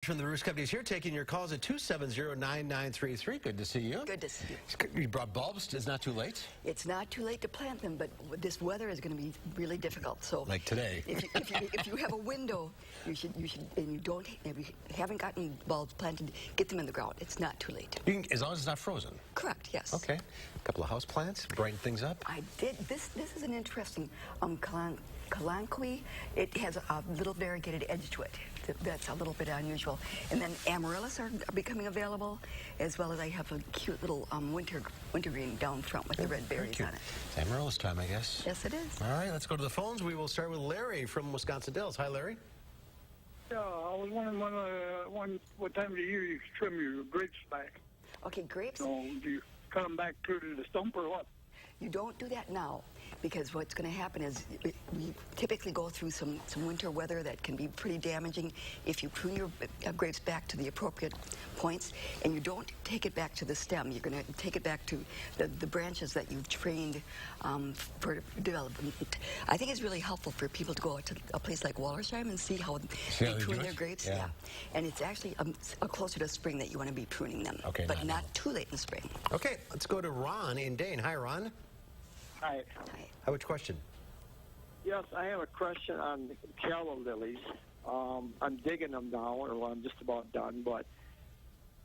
from the Roost Companies here, taking your calls at 270-9933. Good to see you. Good to see you. You brought bulbs. It's not too late? It's not too late to plant them, but this weather is going to be really difficult. So, like today. if you have a window, you should, and if you haven't gotten bulbs planted, get them in the ground. It's not too late. You can, as long as it's not frozen. Correct. Yes. Okay. A couple of house plants, brighten things up. I did. This is an interesting Kalanchoe. It has a little variegated edge to it. That's a little bit unusual. And then amaryllis are becoming available, as well as I have a cute little wintergreen down front with the red berries on it. It's amaryllis time, I guess. Yes, it is. All right, let's go to the phones. We will start with Larry from Wisconsin Dells. Hi, Larry. Yeah, I was wondering what time of the year you trim your grapes back. Okay, grapes. So do you cut them back true to the stump or what? You don't do that now, because what's going to happen is we typically go through some winter weather that can be pretty damaging. If you prune your grapes back to the appropriate points, and you don't take it back to the stem, you're going to take it back to the branches that you've trained for development. I think it's really helpful for people to go to a place like Wallersheim and see how they prune their grapes. Yeah. And it's actually closer to spring that you want to be pruning them, okay, but not too late in the spring. Okay, let's go to Ron in Dane. Hi, Ron. Hi. Hi, which question? Yes, I have a question on calla lilies. I'm digging them now, or I'm just about done, but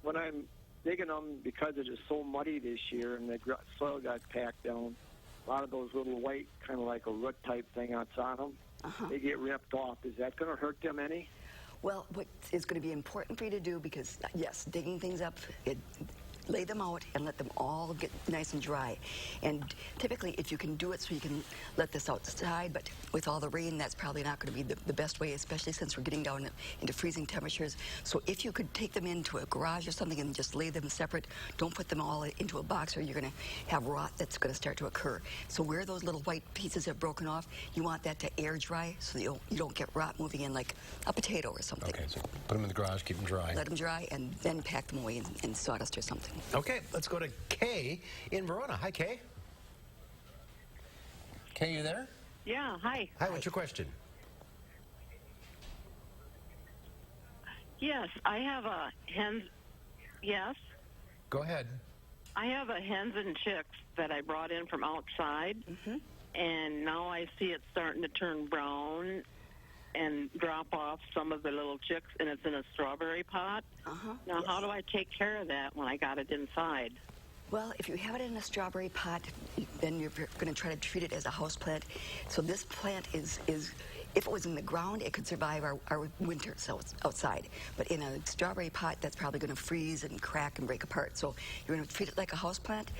when I'm digging them, because it is so muddy this year and the soil got packed down, a lot of those little white, kind of like a root type thing that's on them, they get ripped off. Is that going to hurt them any? Well, what is going to be important for you to do, because, yes, digging things up, lay them out and let them all get nice and dry. And typically, if you can do it so you can let this outside, but with all the rain, that's probably not going to be the best way, especially since we're getting down into freezing temperatures. So if you could take them into a garage or something and just lay them separate, don't put them all into a box, or you're going to have rot that's going to start to occur. So where those little white pieces have broken off, you want that to air dry so you don't get rot moving in like a potato or something. Okay, so put them in the garage, keep them dry. Let them dry, and then pack them away in sawdust or something. Okay, let's go to Kay in Verona. Hi, Kay. Kay, you there? Yeah, hi. Hi, what's your question? Yes, I have a hens. Yes? Go ahead. I have a hens and chicks that I brought in from outside, and now I see it starting to turn brown and drop off some of the little chicks, and it's in a strawberry pot. Now, how do I take care of that when I got it inside? Well, if you have it in a strawberry pot, then you're going to try to treat it as a house plant. So this plant is if it was in the ground, it could survive our winter, so it's outside. But in a strawberry pot, that's probably going to freeze and crack and break apart. So you're going to treat it like a house plant.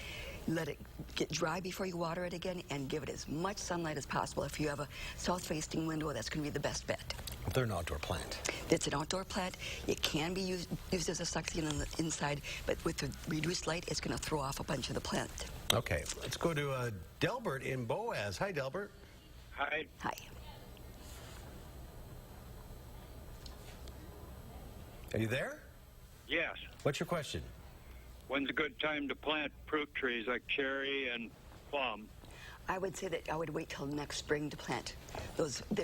Let it get dry before you water it again, and give it as much sunlight as possible. If you have a south-facing window, that's going to be the best bet. They're an outdoor plant. It's an outdoor plant. It can be used as a succulent on the inside, but with the reduced light, it's going to throw off a bunch of the plant. Okay, let's go to Delbert in Boaz. Hi, Delbert. Hi. Hi. Are you there? Yes. What's your question? When's a good time to plant fruit trees like cherry and plum? I would say that I would wait till next spring to plant.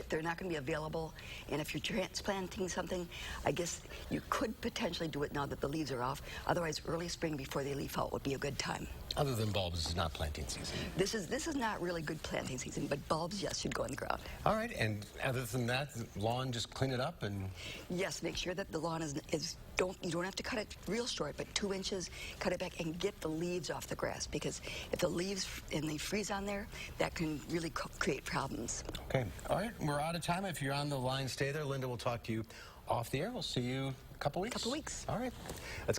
They're not going to be available, and if you're transplanting something, I guess you could potentially do it now that the leaves are off. Otherwise, early spring before they leaf out would be a good time. Other than bulbs, this is not planting season. This is not really good planting season, but bulbs, yes, should go in the ground. All right, and other than that, the lawn, just clean it up and... Yes, make sure that the lawn you don't have to cut it real short, but 2 inches, cut it back and get the leaves off the grass, because if the leaves and they freeze on there, that can really create problems. Okay, all right, we're out of time. If you're on the line, stay there. Linda will talk to you off the air. We'll see you in a couple weeks. Couple weeks. All right, let's go.